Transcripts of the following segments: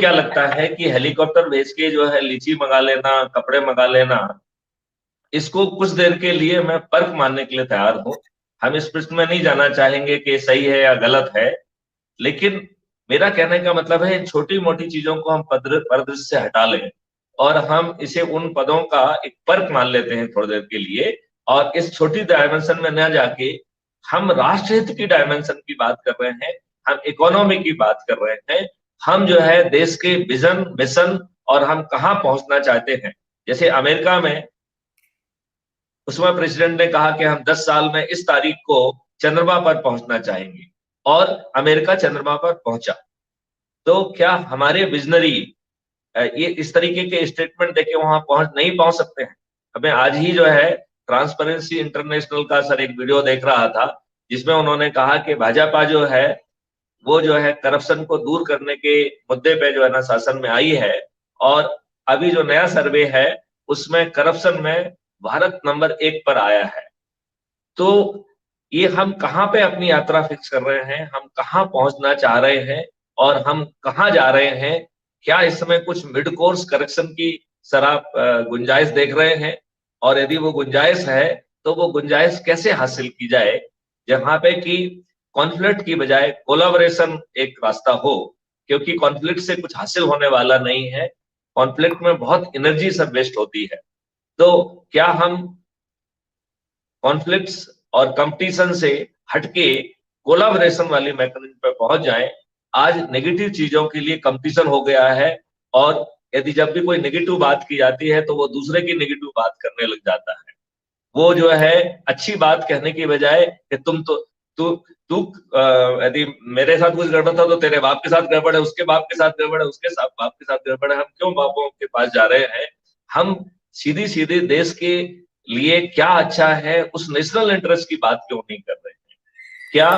क्या लगता है कि हेलीकॉप्टर भेज के जो है लीची मंगा लेना, कपड़े मंगा लेना, इसको कुछ देर के लिए मैं पर्क मानने के लिए तैयार हूं। हम इस प्रश्न में नहीं जाना चाहेंगे कि सही है या गलत है, लेकिन मेरा कहने का मतलब है छोटी मोटी चीजों को हम परिदृश्य से हटा लें और हम इसे उन पदों का एक पर्क मान लेते हैं थोड़ी देर के लिए, और इस छोटी डायमेंशन में न जाके हम राष्ट्रहित की डायमेंशन की बात कर रहे हैं, हम इकोनॉमी की बात कर रहे हैं, हम जो है देश के विजन मिशन और हम कहाँ पहुंचना चाहते हैं। जैसे अमेरिका में उसमें प्रेसिडेंट ने कहा कि हम 10 साल में इस तारीख को चंद्रमा पर पहुंचना चाहेंगे, और अमेरिका चंद्रमा पर पहुंचा। तो क्या हमारे विजनरी ये इस तरीके के स्टेटमेंट देके वहां नहीं पहुंच सकते हैं? हमें आज ही जो है ट्रांसपेरेंसी इंटरनेशनल का सर एक वीडियो देख रहा था, जिसमें उन्होंने कहा कि भाजपा जो है वो जो है करप्शन को दूर करने के मुद्दे पे जो है ना शासन में आई है, और अभी जो नया सर्वे है उसमें करप्शन में भारत नंबर 1 पर आया है। तो ये हम कहाँ पे अपनी यात्रा फिक्स कर रहे हैं, हम कहाँ पहुंचना चाह रहे हैं और हम कहाँ जा रहे हैं? क्या इस समय कुछ मिड कोर्स करेक्शन की सर आप गुंजाइश देख रहे हैं? और यदि वो गुंजाइश है तो वो गुंजाइश कैसे हासिल की जाए, जहां पे कि कॉन्फ्लिक्ट की बजाय कोलैबोरेशन एक रास्ता हो? क्योंकि कॉन्फ्लिक्ट से कुछ हासिल होने वाला नहीं है, कॉन्फ्लिक्ट में बहुत एनर्जी सब वेस्ट होती है। तो क्या हम कॉन्फ्लिक्ट्स और कंपटीशन से हटके कोलैबोरेशन वाली मैकेनिज्म पे पहुंच जाएं? आज नेगेटिव चीजों के लिए कंपटीशन हो गया है, और यदि जब भी कोई नेगेटिव बात की जाती है तो वो दूसरे की नेगेटिव बात करने लग जाता है। वो जो है अच्छी बात कहने की बजाय कि तुम तो तू तू यदि मेरे साथ कुछ गड़बड़ था तो तेरे बाप के साथ गड़बड़ है, उसके बाप के साथ गड़बड़ है, उसके साथ बाप के साथ गड़बड़ है, हम क्यों बापों के पास जा रहे हैं? हम सीधी सीधे देश के लिए क्या अच्छा है उस नेशनल इंटरेस्ट की बात क्यों नहीं कर रहे हैं? क्या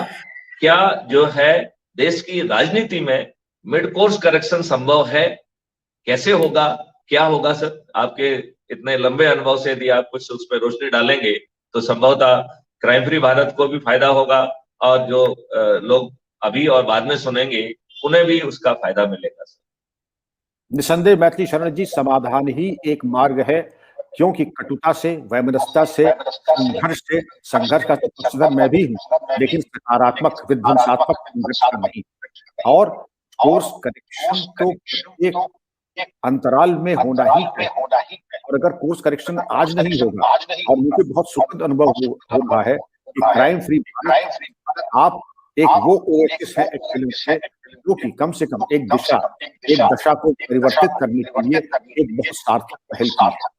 क्या जो है देश की राजनीति में मिड कोर्स करेक्शन संभव है? कैसे होगा, क्या होगा सर? आपके इतने लंबे अनुभव से यदि आप कुछ उस पर रोशनी डालेंगे तो संभवतः क्राइम फ्री भारत को भी फायदा होगा, और जो लोग अभी और बाद में सुनेंगे उन्हें भी उसका फायदा मिलेगा सर। निसंदेह मैथिली शरण जी, समाधान ही एक मार्ग है, क्योंकि कटुता से, वैमनस्यता से, संघर्ष का तो पक्षधर मैं भी हूँ, लेकिन सकारात्मक विध्वंसात्मक संघर्ष का नहीं। और कोर्स करेक्शन तो एक अंतराल में होना ही है, और अगर कोर्स करेक्शन आज नहीं होगा, और मुझे बहुत सुखद अनुभव हो रहा है कि क्राइम फ्री भारत आप एक वो ओएसिस है एक्सीलेंस है, जो कि कम से कम एक दशा को परिवर्तित करने के लिए एक बहुत सार्थक पहल की है।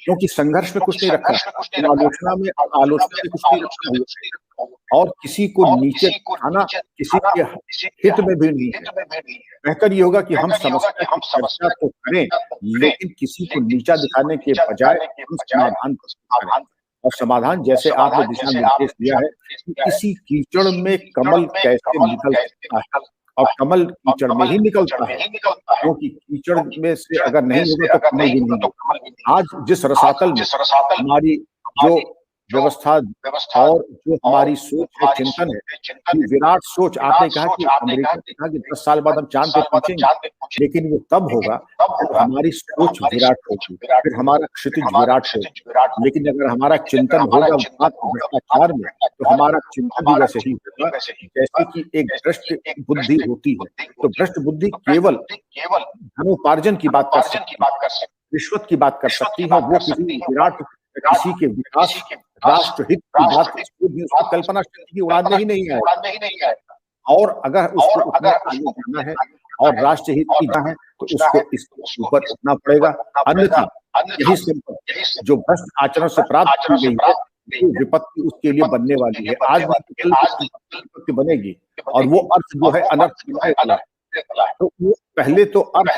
क्योंकि संघर्ष में कुछ नहीं रखा, आलोचना में कुछ नहीं रखा हुआ, और किसी को नीचे दिखाना किसी के हित में भी नहीं है। बेहतर ये होगा कि हम समस्या की चर्चा तो करें, लेकिन किसी को नीचा दिखाने के बजाय हम समाधान करें। और समाधान, जैसे आपने दिशा निर्देश दिया है कि किसी कीचड़ में कमल कैसे निकल सकता है, और कमल कीचड़ में ही निकलता है, क्योंकि कीचड़ में से अगर नहीं होगा तो कमल भी नहीं होगा। आज जिस रसातल में हमारी जो व्यवस्था और जो हमारी सोच है, चिंतन है, विराट सोच, आपने कहा कि अमेरिका ने कहा कि 10 साल बाद हम चांद पे पहुंचेंगे, लेकिन वो तब होगा जब हमारी सोच विराट होगी, फिर हमारा क्षितिज विराट होगा। लेकिन अगर हमारा चिंतन होगा भ्रष्टाचार में, तो हमारा चिंतन भी वैसे ही होगा जैसे कि एक भ्रष्ट बुद्धि होती है। तो भ्रष्ट बुद्धि केवल धनोपार्जन की बात कर सकती है, रिश्वत की बात कर सकती है, वो किसी के विकास, राष्ट्रहित की बात उसको कल्पना शक्ति की उड़ान में ही नहीं है। और अगर उसको उतना आगे जाना है और राष्ट्रहित की जाना है तो उसको इसके ऊपर उठना पड़ेगा। अन्यथा यही संपत्ति जो भ्रष्ट आचरण से प्राप्त की गई है, वो विपत्ति उसके लिए बनने वाली है। आज विपत्ति बनेगी, और वो अर्थ जो है अनर्थ बनाने वाला है। तो वो पहले तो अर्थ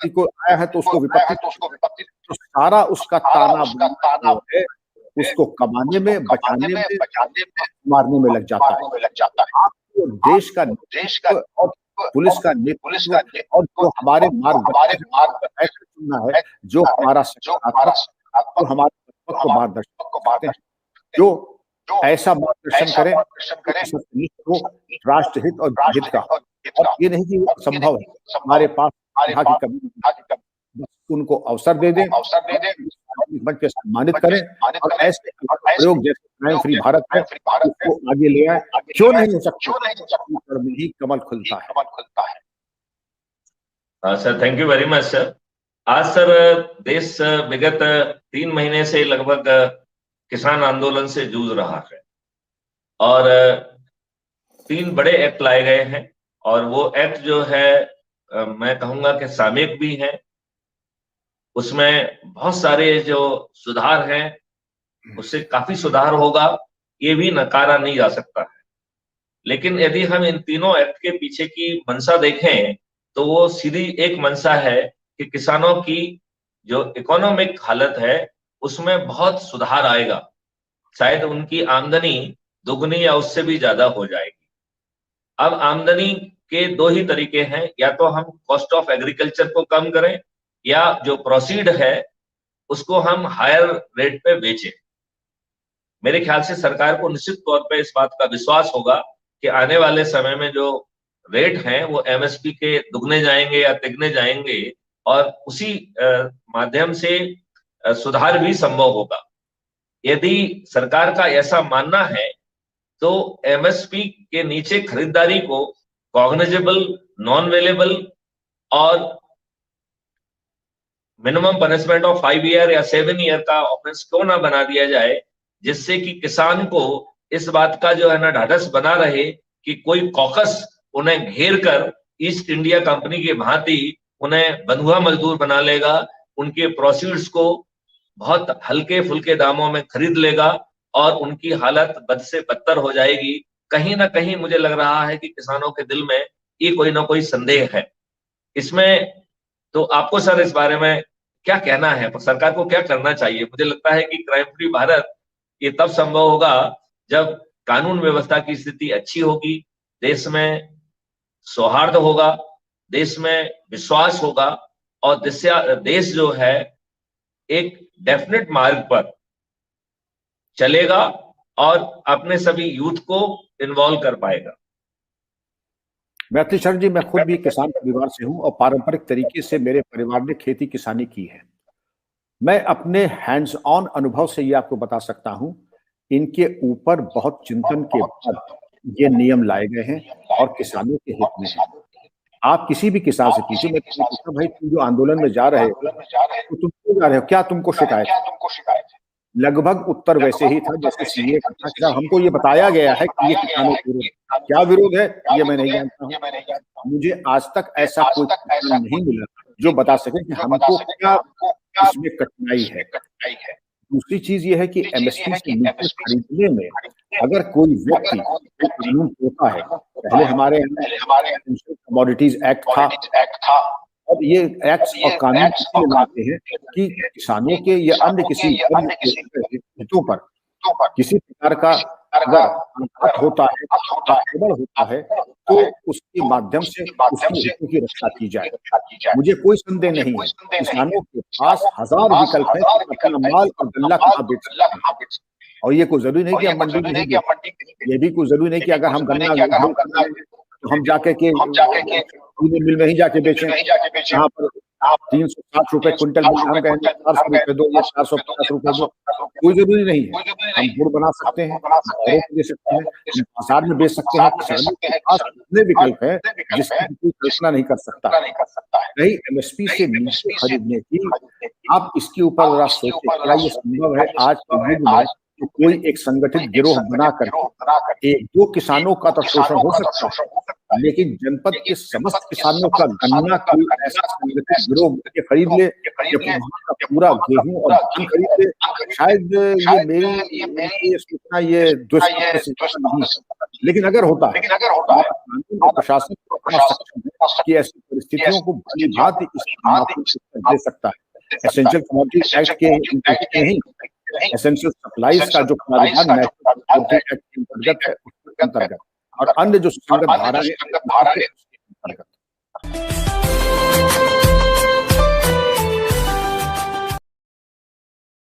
को आया है तो उसको विपत्ति, तो सारा उसका ताना है उसको कमाने में, बचाने में, मारने में लग जाता है। आपको देश का और पुलिस का नेतृत्व और जो हमारे मार्गदर्शक चुनना है, जो हमारा सकारात्मक, जो हमारे मार्गदर्शक करते हैं, जो ऐसा मार्गदर्शन करें हो राष्ट्र हित और हित का। और ये नहीं कि संभव है हमारे पास यहाँ की कभी, बस उनको अवसर दे दें, मंच पे सम्मानित करें और ऐसे प्रयोग जैसे क्राइम फ्री भारत है उसको आगे ले आए। क्यों नहीं हो सकता में ही कमल खुलता है। Sir thank you very much sir. आज सर देश विगत 3 महीने से लगभग किसान आंदोलन से जूझ रहा है और 3 बड़े एक्ट लाए गए हैं और वो एक्ट जो है मैं कहूंगा कि सामयिक भी हैं। उसमें बहुत सारे जो सुधार हैं उससे काफी सुधार होगा, ये भी नकारा नहीं जा सकता है। लेकिन यदि हम इन तीनों एक्ट के पीछे की मंशा देखें तो वो सीधी एक मंशा है कि किसानों की जो इकोनॉमिक हालत है उसमें बहुत सुधार आएगा, शायद उनकी आमदनी दुगनी या उससे भी ज्यादा हो जाएगी। अब आमदनी के 2 ही तरीके हैं, या तो हम कॉस्ट ऑफ एग्रीकल्चर को कम करें या जो प्रोसीड है उसको हम हायर रेट पे बेचें। मेरे ख्याल से सरकार को निश्चित तौर पे इस बात का विश्वास होगा कि आने वाले समय में जो रेट हैं वो एमएसपी के दुगने जाएंगे या तिगने जाएंगे और उसी माध्यम से सुधार भी संभव होगा। यदि सरकार का ऐसा मानना है तो एमएसपी के नीचे खरीदारी को कॉग्निजेबल, नॉन वेलेबल और मिनिमम पनिशमेंट ऑफ 5 ईयर या 7 ईयर का ऑफेंस क्यों ना बना दिया जाए, जिससे कि किसान को इस बात का जो है ना ढाढ़स बना रहे कि कोई कॉकस उन्हें घेर कर ईस्ट इंडिया कंपनी की भांति उन्हें बंधुआ मजदूर बना लेगा, उनके प्रोसीड्स को बहुत हल्के फुल्के दामों में खरीद लेगा और उनकी हालत बद से बदतर हो जाएगी। कहीं ना कहीं मुझे लग रहा है कि किसानों के दिल में ये कोई ना कोई संदेह है इसमें। तो आपको सर इस बारे में क्या कहना है, सरकार को क्या करना चाहिए? मुझे लगता है कि क्राइम फ्री भारत ये तब संभव होगा जब कानून व्यवस्था की स्थिति अच्छी होगी, देश में सौहार्द होगा, देश में विश्वास होगा और देश जो है एक डेफिनेट मार्ग पर चलेगा और अपने सभी यूथ को इन्वॉल्व कर पाएगा। मैथिली शरण जी, मैं खुद भी किसान परिवार से हूं और पारंपरिक तरीके से मेरे परिवार ने खेती किसानी की है। मैं अपने हैंड्स ऑन अनुभव से ये आपको बता सकता हूं, इनके ऊपर बहुत चिंतन के बाद ये नियम लाए गए हैं और किसानों के हित में है। आप किसी भी किसान से पूछिए, मैं पूछता भाई तुम जो आंदोलन में जा रहे हो तो तुम क्यों जा रहे हो, क्या तुमको शिकायत है? लगभग उत्तर वैसे ही था जैसे सीए का था। हमको ये बताया गया है कि ये किसानों के विरोध, क्या विरोध है ये मैं नहीं जानता हूँ। मुझे आज तक ऐसा कोई किसान नहीं मिला जो बता सके कि हमको क्या इसमें कठिनाई है। दूसरी चीज ये है कि एमएसपी से नीचे खरीदने में अगर कोई व्यक्ति कानून तोड़ता है, पहले हमारे कमोडिटीज एक्ट था और ये एक्ट और कानून इसलिए लाते हैं कि किसानों के या अन्य किसी हितों पर किसी प्रकार का अगर आघात होता है, आक्रमण होता है तो उसके माध्यम से उसकी हितों की रक्षा की जाए। मुझे कोई संदेह नहीं है, किसानों के पास हजार विकल्प है अपना माल और गल्ला कहाँ बेच सकते हैं। और ये कोई जरूरी नहीं कि हम मंडी में नहीं, ये भी कोई जरूरी नहीं कि अगर हम गन्ना तो हम जाके के मिल में ही जाके बेचें, यहाँ पर 360 रुपए क्विंटल मिल, हम कहेंगे 400 रुपए दो या 450 रुपए दो, कोई जरूरी नहीं है। हम गुड़ बना सकते हैं, दे सकते हैं, बाजार में बेच सकते हैं। किसानों के पास इतने विकल्प है जिसकी कोई कल्पना नहीं कर सकता। रही एमएसपी से नीचे खरीदने की, आप इसके ऊपर जरा सोचें, क्या ये संभव है आज के युग में कि कोई एक संगठित गिरोह बनाकर 1-2 किसानों का तो शोषण हो सकता है, लेकिन जनपद के समस्त किसानों का गन्ना कोई ऐसा संगठित गिरोह के खरीद ले या का पूरा गेहूं और धान खरीद ले, शायद ये मेरी सूचना ये नहीं। लेकिन अगर होता है कानून और प्रशासन की ऐसी परिस्थितियों को भली भांति दे सकता है। एसेंशियल कमोडिटी एक्ट के ही एसेंशियल सप्लाईज का जो प्रावधान एक्ट के अंतर्गत है, और अन्य जो संगत धारा है अंतर्गत।